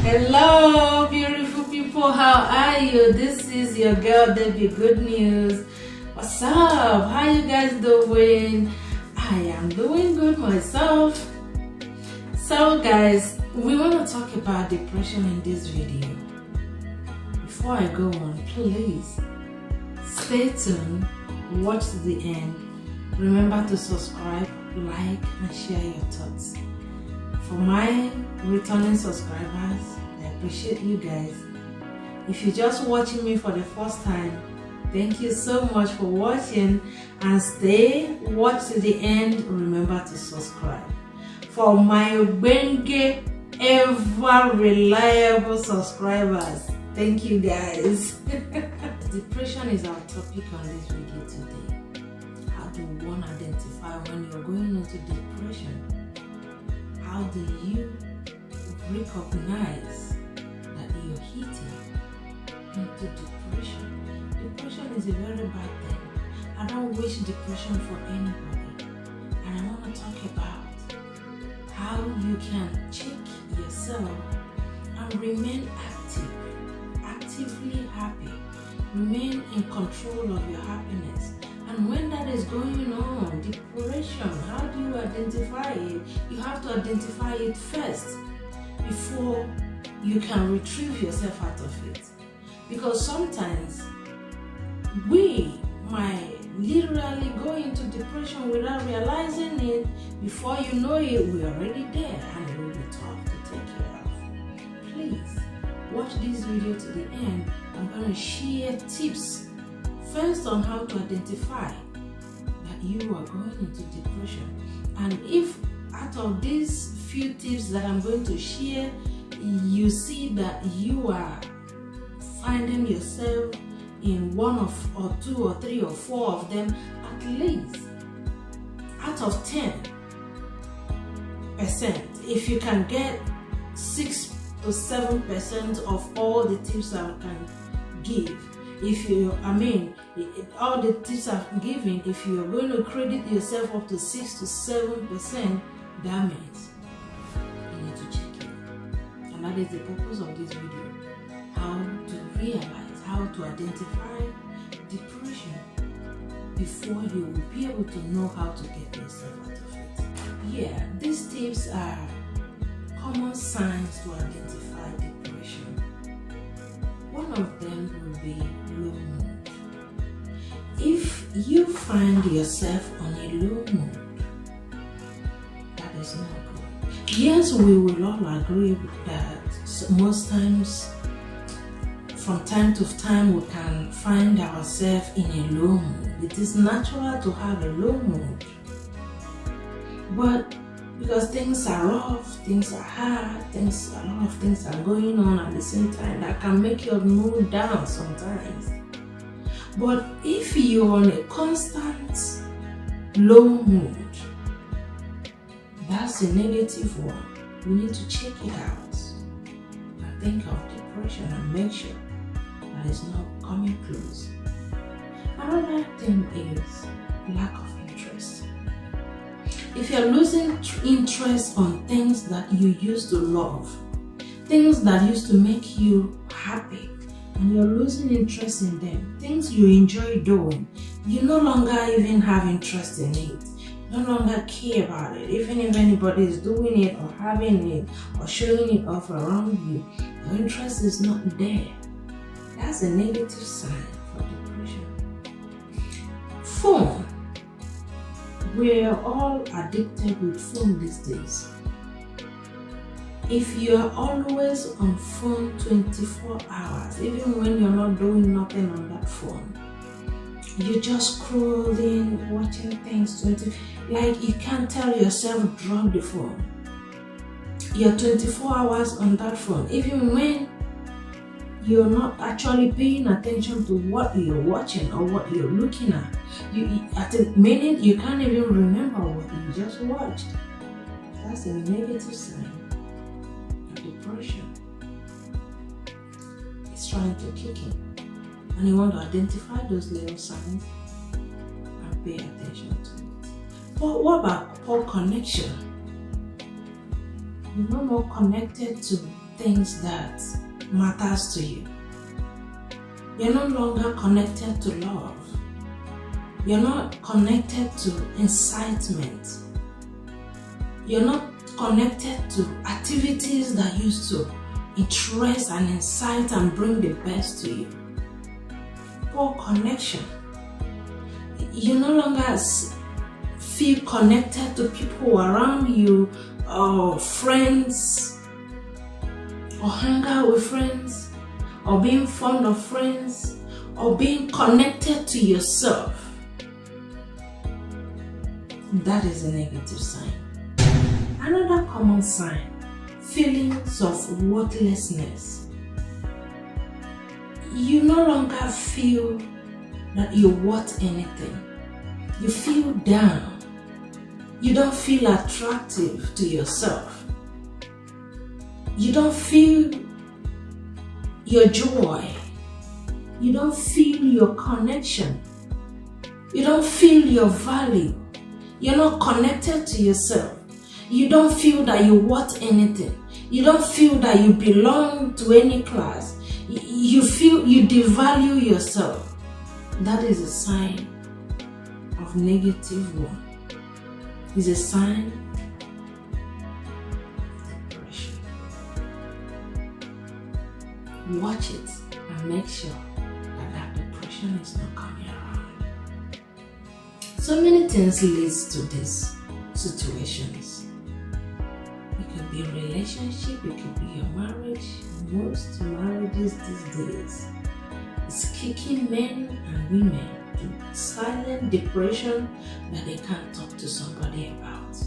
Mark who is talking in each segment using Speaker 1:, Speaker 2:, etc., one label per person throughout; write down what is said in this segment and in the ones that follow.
Speaker 1: Hello, beautiful people. How are you? This is your girl, Debbie Good News. What's up? How you guys doing? I am doing good myself. So, guys, we want to talk about depression in this video. Before I go on, please stay tuned, watch to the end. Remember to subscribe, like, and share your thoughts. For my returning subscribers, I appreciate you guys. If you're just watching me for the first time, thank you so much for watching, and watch to the end. Remember to subscribe. For my Ubenge ever reliable subscribers, thank you guys. Depression is our topic on this video today. How do one identify when you're going into depression? How do you recognize that you're hitting into depression? Depression is a very bad thing. I don't wish depression for anybody. And I want to talk about how you can check yourself and remain active, actively happy, remain in control of your happiness. And when that is going on, depression, how do you identify it? You have to identify it first before you can retrieve yourself out of it. Because sometimes we might literally go into depression without realizing it. Before you know it, we're already there, and it will be tough to take care of. Please watch this video to the end. I'm going to share tips first on how to identify that you are going into depression. And if out of these few tips that I'm going to share, you see that you are finding yourself in one of, or two, or three, or four of them, at least out of 10%, if you can get 6 to 7% of all the tips I can give, all the tips I've given, if you're going to credit yourself up to 6 to 7%, that means you need to check it. And that is the purpose of this video. How to realize, how to identify depression before you will be able to know how to get yourself out of it. Yeah, these tips are common signs to identify depression. One of them will be low mood. If you find yourself on a low mood, that is not good. Yes, we will all agree that most times, from time to time, we can find ourselves in a low mood. It is natural to have a low mood. But because things are rough, things are hard, a lot of things are going on at the same time, that can make your mood down sometimes. But if you're on a constant low mood, that's a negative one. You need to check it out and think of depression and make sure that it's not coming close. Another thing is lack of interest. If you're losing interest on things that you used to love, things that used to make you happy, and you're losing interest in them, things you enjoy doing, you no longer even have interest in it, no longer care about it. Even if anybody is doing it or having it or showing it off around you, your interest is not there. That's a negative sign for depression. Phone. We're all addicted with phone these days. If you're always on phone 24 hours, even when you're not doing nothing on that phone, you're just scrolling, watching things, like you can't tell yourself, drop the phone. You're 24 hours on that phone, even when you're not actually paying attention to what you're watching or what you're looking at. At a minute, you can't even remember what you just watched. That's a negative sign of depression. It's trying to kick in. And you want to identify those little signs and pay attention to it. But what about poor connection? You're no more connected to things that matters to you. You're no longer connected to love. You're not connected to incitement. You're not connected to activities that used to interest and incite and bring the best to you. Poor connection. You no longer feel connected to people around you, or friends, or hang out with friends, or being fond of friends, or being connected to yourself. That is a negative sign. Another common sign, feelings of worthlessness. You no longer feel that you're worth anything. You feel down. You don't feel attractive to yourself. You don't feel your joy. You don't feel your connection. You don't feel your value. You're not connected to yourself. You don't feel that you're worth anything. You don't feel that you belong to any class. You feel you devalue yourself. That is a sign of negative one. It's a sign of depression. Watch it and make sure that depression is not coming around. So many things leads to these situations. It could be a relationship, it could be your marriage. Most marriages these days is kicking men and women to silent depression that they can't talk to somebody about.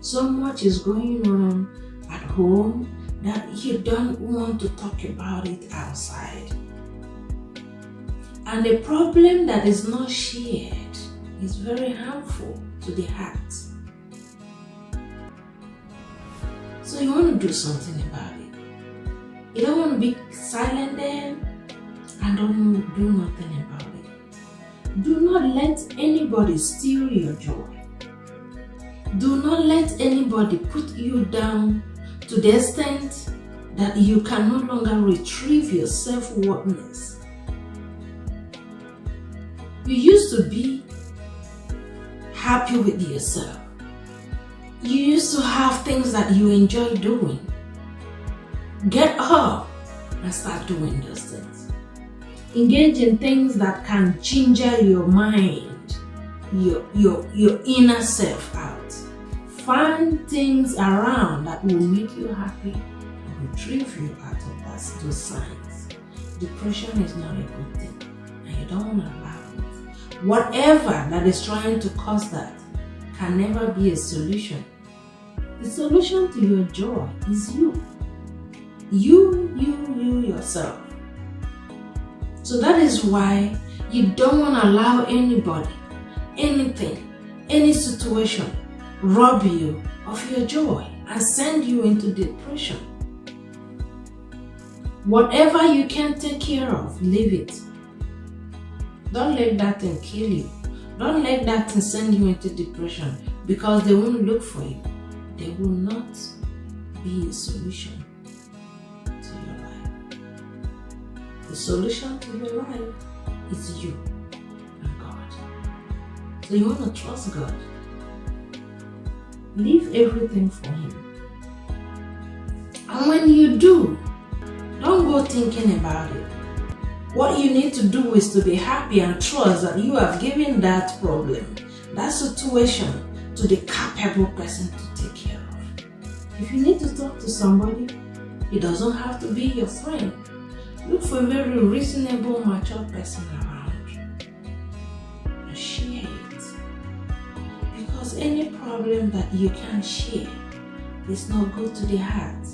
Speaker 1: So much is going on at home that you don't want to talk about it outside. And a problem that is not shared is very harmful to the heart. So you want to do something about it. You don't want to be silent there and don't do nothing about it. Do not let anybody steal your joy. Do not let anybody put you down to the extent that you can no longer retrieve your self-worthiness. You used to be happy with yourself. You used to have things that you enjoy doing. Get up and start doing those things. Engage in things that can ginger your mind, your inner self out. Find things around that will make you happy and retrieve you out of those signs. Depression is not a good thing, and you don't want to allow it. Whatever that is trying to cause that can never be a solution. The solution to your joy is you. You yourself. So that is why you don't want to allow anybody, anything, any situation rob you of your joy and send you into depression. Whatever you can take care of, leave it. Don't let that thing kill you. Don't let that thing send you into depression, because they won't look for you. They will not be a solution to your life. The solution to your life is you and God. So you want to trust God. Leave everything for Him. And when you do, don't go thinking about it. What you need to do is to be happy and trust that you have given that problem, that situation, to the capable person to take care of. If you need to talk to somebody, it doesn't have to be your friend. Look for a very reasonable, mature person around and share it. Because any problem that you can't share is not good to the heart.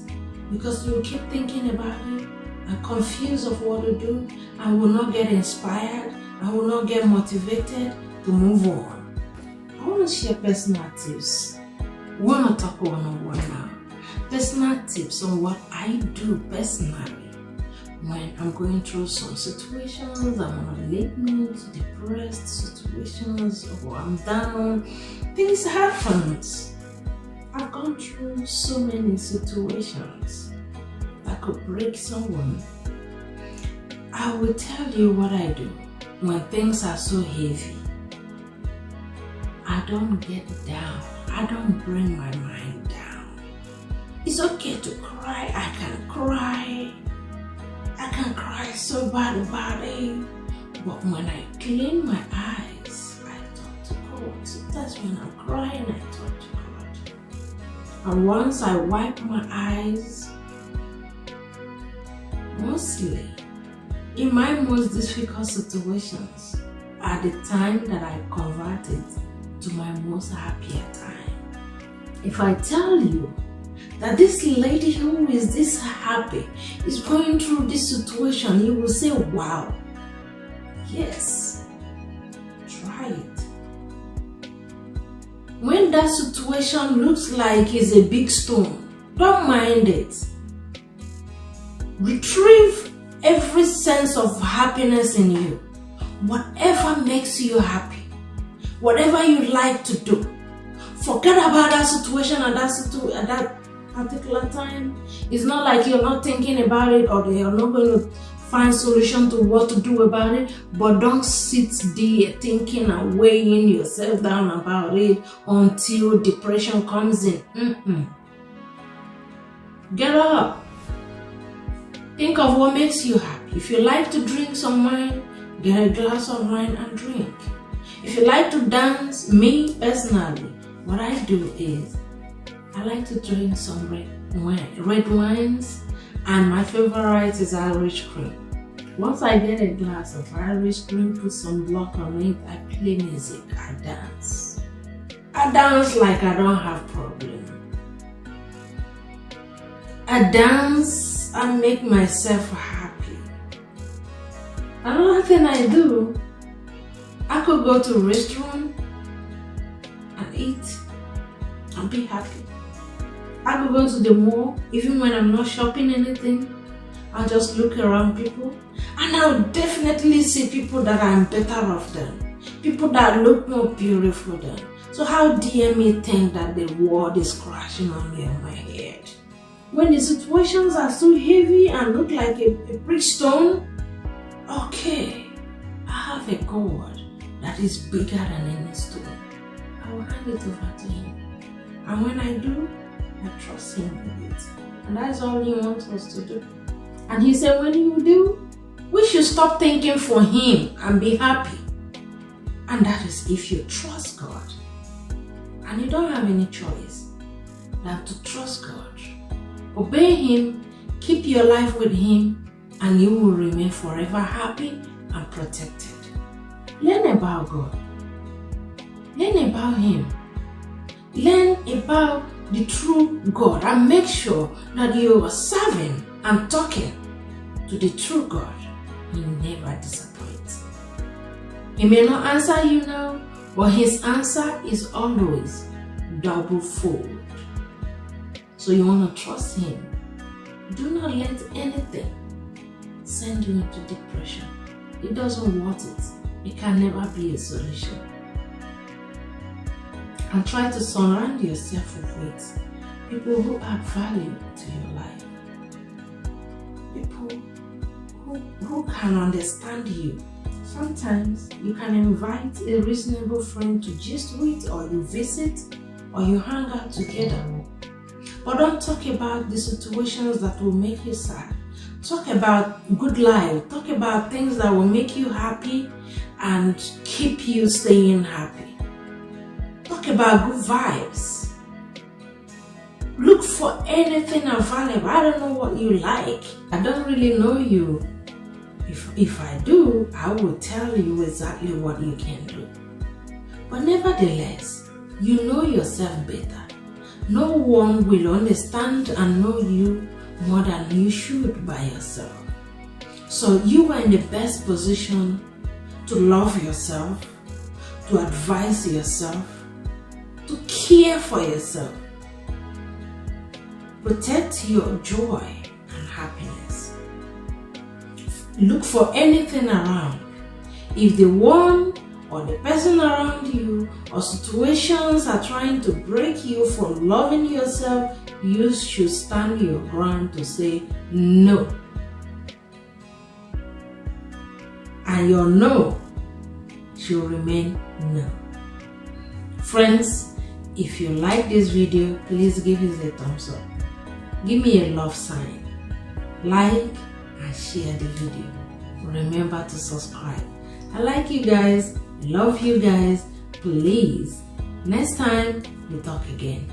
Speaker 1: Because you will keep thinking about it and confused of what to do, and will not get inspired, and will not get motivated to move on. I want to share personal tips. We want to talk one-on-one now. Personal tips on what I do personally when I'm going through some situations, I'm on a late mood, depressed situations, or I'm down. Things happen. I've gone through so many situations. that could break someone, I will tell you what I do when things are so heavy. I don't get down. I don't bring my mind down. It's okay to cry. I can cry. I can cry so bad about it. But when I clean my eyes, I talk to God. That's when I'm crying, I talk to God. And once I wipe my eyes, mostly in my most difficult situations are the time that I converted to my most happier time. If I tell you that this lady who is this happy is going through this situation, you will say, wow, yes, try it. When that situation looks like it's a big stone, don't mind it. Retrieve every sense of happiness in you. Whatever makes you happy, whatever you like to do, forget about that situation at that particular time. It's not like you're not thinking about it or you're not going to find solution to what to do about it, but don't sit there thinking and weighing yourself down about it until depression comes in. Get up. Think of what makes you happy. If you like to drink some wine, get a glass of wine and drink. If you like to dance, me personally, what I do is I like to drink some red wines, and my favorite is Irish cream. Once I get a glass of Irish cream, put some block on it, I play music, I dance. I dance like I don't have problem. I dance and make myself happy. Another thing I do, I could go to a restaurant and eat and be happy. I could go to the mall, even when I'm not shopping anything. I'll just look around people, and I'll definitely see people that I'm better off than, people that look more beautiful than. So how dare me think that the world is crashing on me in my head? When the situations are so heavy and look like a brick stone, okay, I have a God that is bigger than any stone. I will hand it over to Him. And when I do, I trust Him with it. And that's all He wants us to do. And He said, when you do, we should stop thinking for Him and be happy. And that is if you trust God. And you don't have any choice than to trust God. Obey Him, keep your life with Him, and you will remain forever happy and protected. Learn about God. Learn about Him. Learn about the true God, and make sure that you are serving and talking to the true God. He never disappoints. He may not answer you now, but His answer is always double-fold. So you want to trust Him. Do not let anything send you into depression. It doesn't want it. It can never be a solution. And try to surround yourself with people who add value to your life. People who can understand you. Sometimes you can invite a reasonable friend to gist with, or you visit, or you hang out together. But don't talk about the situations that will make you sad. Talk about good life. Talk about things that will make you happy and keep you staying happy. Talk about good vibes. Look for anything available. I don't know what you like. I don't really know you. If I do, I will tell you exactly what you can do. But nevertheless, you know yourself better. No one will understand and know you more than you should by yourself. So you are in the best position to love yourself, to advise yourself, to care for yourself. Protect your joy and happiness. Look for anything around. If the one or the person around you or situations are trying to break you from loving yourself, you should stand your ground to say no. And your no should remain no. Friends, if you like this video, please give it a thumbs up. Give me a love sign. Like and share the video. Remember to subscribe. I like you guys. Love you guys. Please, next time we talk again.